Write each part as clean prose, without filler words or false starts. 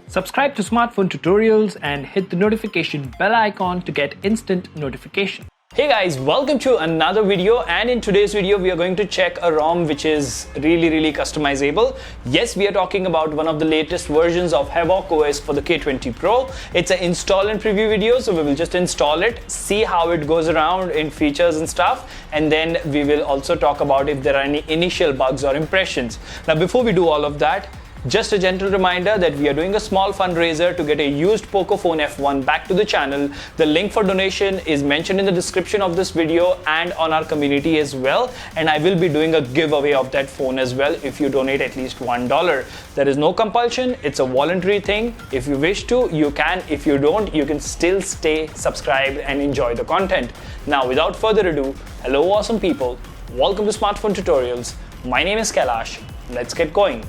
Subscribe to Smartphone Tutorials and hit the notification bell icon to get instant notification. Hey guys, welcome to another video, and in today's video we are going to check a ROM which is really customizable. Yes, we are talking about one of the latest versions of Havoc OS for the K20 Pro. It's an install and preview video, so we will just install it, see how it goes around in features and stuff, and then we will also talk about if there are any initial bugs or impressions. Now before we do all of that, just a gentle reminder that we are doing a small fundraiser to get a used Poco Phone F1 back to the channel. The link for donation is mentioned in the description of this video and on our community as well. And I will be doing a giveaway of that phone as well if you donate at least $1. There is no compulsion, it's a voluntary thing. If you wish to, you can. If you don't, you can still stay subscribed and enjoy the content. Now, without further ado, hello awesome people. Welcome to Smartphone Tutorials. My name is Kailash. Let's get going.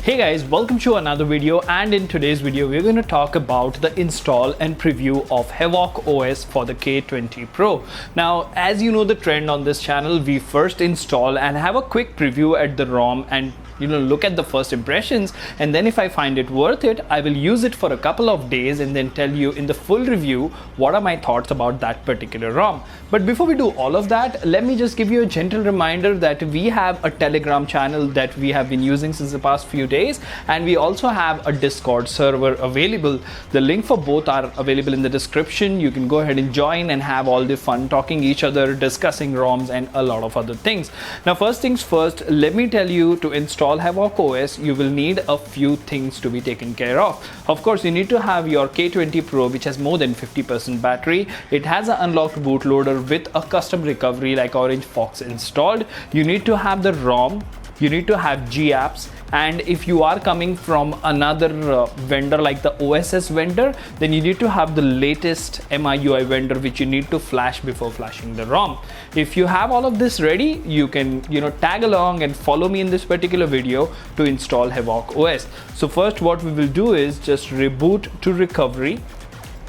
Hey guys, welcome to another video, and in today's video we're going to talk about the install and preview of Havoc OS for the K20 Pro. Now, as you know the trend on this channel, we first install and have a quick preview at the ROM and look at the first impressions, and then if I find it worth it, I will use it for a couple of days and then tell you in the full review what are my thoughts about that particular ROM. But before we do all of that, let me just give you a gentle reminder that we have a Telegram channel that we have been using since the past few days, and we also have a Discord server available. The link for both are available in the description. You can go ahead and join and have all the fun talking each other, discussing ROMs and a lot of other things. Now, first things first, let me tell you, to install Havoc OS, you will need a few things to be taken care of. Of course, you need to have your K20 Pro, which has more than 50% battery. It has an unlocked bootloader with a custom recovery like Orange Fox installed. You need to have the ROM. You need to have GApps, and if you are coming from another vendor like the OSS vendor, then you need to have the latest MIUI vendor, which you need to flash before flashing the ROM. If you have all of this ready, you can tag along and follow me in this particular video to install Havoc OS. So first what we will do is just reboot to recovery.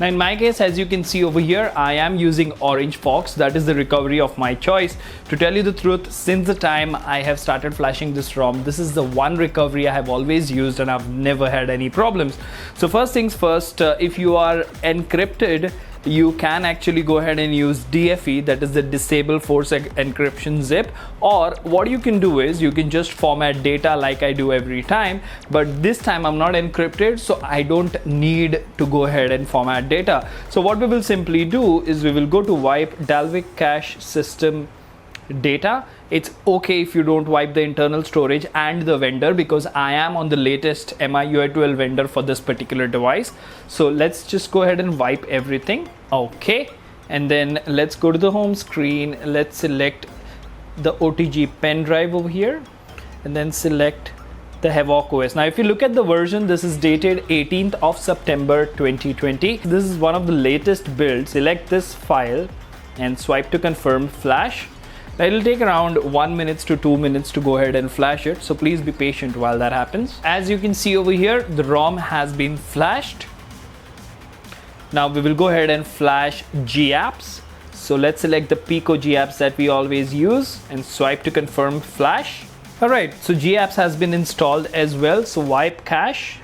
Now in my case, as you can see over here, I am using Orange Fox. That is the recovery of my choice. To tell you the truth, since the time I have started flashing this ROM, this is the one recovery I have always used and I've never had any problems. So first things first, if you are encrypted, you can actually go ahead and use DFE, that is the disable force encryption zip, or what you can do is you can just format data like I do every time, but this time I'm not encrypted, so I don't need to go ahead and format data. So what we will simply do is we will go to wipe Dalvik cache system data. It's okay if you don't wipe the internal storage and the vendor, because I am on the latest MIUI 12 vendor for this particular device. So let's just go ahead and wipe everything. Okay, and then let's go to the home screen. Let's select the OTG pen drive over here and then select the Havoc OS. Now if you look at the version, this is dated 18th of September 2020. This is one of the latest builds. Select this file and swipe to confirm flash. It will take around 1 minute to 2 minutes to go ahead and flash it, so please be patient while that happens. As you can see over here, the ROM has been flashed. Now we will go ahead and flash GApps. So let's select the Pico GApps that we always use and swipe to confirm flash. Alright, so GApps has been installed as well, so wipe cache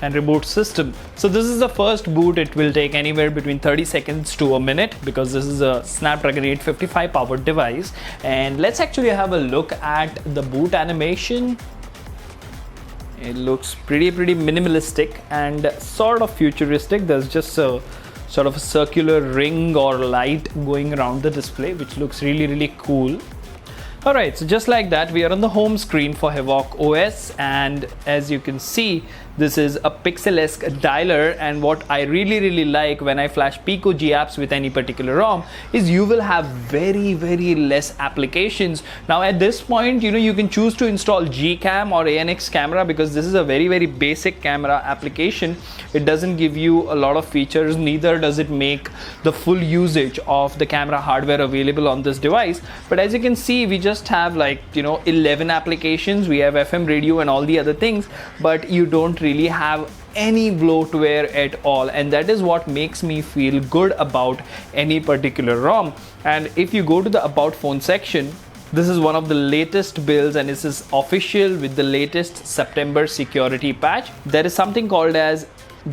and reboot system. So this is the first boot. It will take anywhere between 30 seconds to a minute because this is a Snapdragon 855 powered device. And let's actually have a look at the boot animation. It looks pretty minimalistic and sort of futuristic. There's just a sort of a circular ring or light going around the display, which looks really cool. Alright, so just like that, we are on the home screen for Havoc OS, and as you can see, this is a pixel-esque dialer, and what I really like when I flash Pico GApps with any particular ROM is you will have very less applications. Now at this point, you can choose to install Gcam or ANX camera because this is a very basic camera application. It doesn't give you a lot of features, neither does it make the full usage of the camera hardware available on this device. But as you can see, we just have 11 applications. We have FM radio and all the other things, but you don't really have any bloatware at all, and that is what makes me feel good about any particular ROM. And if you go to the about phone section, this is one of the latest builds, and this is official with the latest September security patch. There is something called as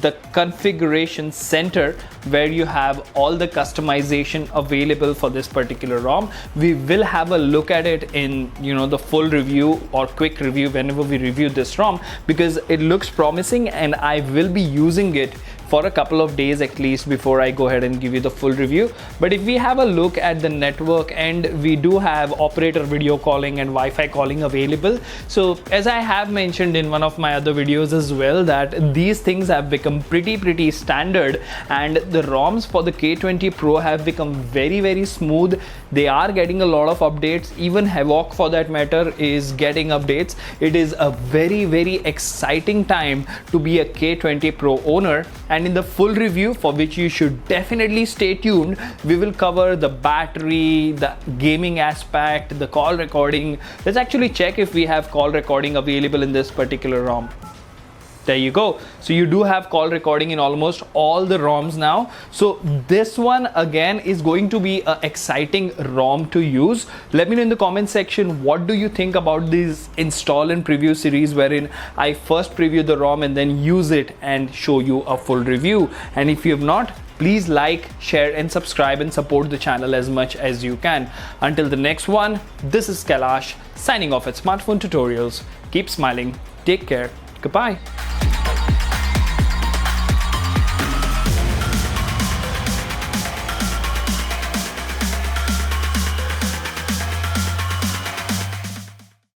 the configuration center, where you have all the customization available for this particular ROM. We will have a look at it in the full review or quick review whenever we review this ROM, because it looks promising and I will be using it for a couple of days at least before I go ahead and give you the full review. But if we have a look at the network, and we do have operator video calling and Wi-Fi calling available. So as I have mentioned in one of my other videos as well, that these things have become pretty standard, and the ROMs for the K20 Pro have become very smooth. They are getting a lot of updates. Even Havoc, for that matter, is getting updates. It is a very exciting time to be a K20 Pro owner. And in the full review, for which you should definitely stay tuned, we will cover the battery, the gaming aspect, the call recording. Let's actually check if we have call recording available in this particular ROM. There you go. So you do have call recording in almost all the ROMs now. So this one again is going to be an exciting ROM to use. Let me know in the comment section, what do you think about this install and preview series, wherein I first preview the ROM and then use it and show you a full review. And if you have not, please like, share and subscribe and support the channel as much as you can. Until the next one, this is Kailash signing off at Smartphone Tutorials. Keep smiling. Take care. Goodbye.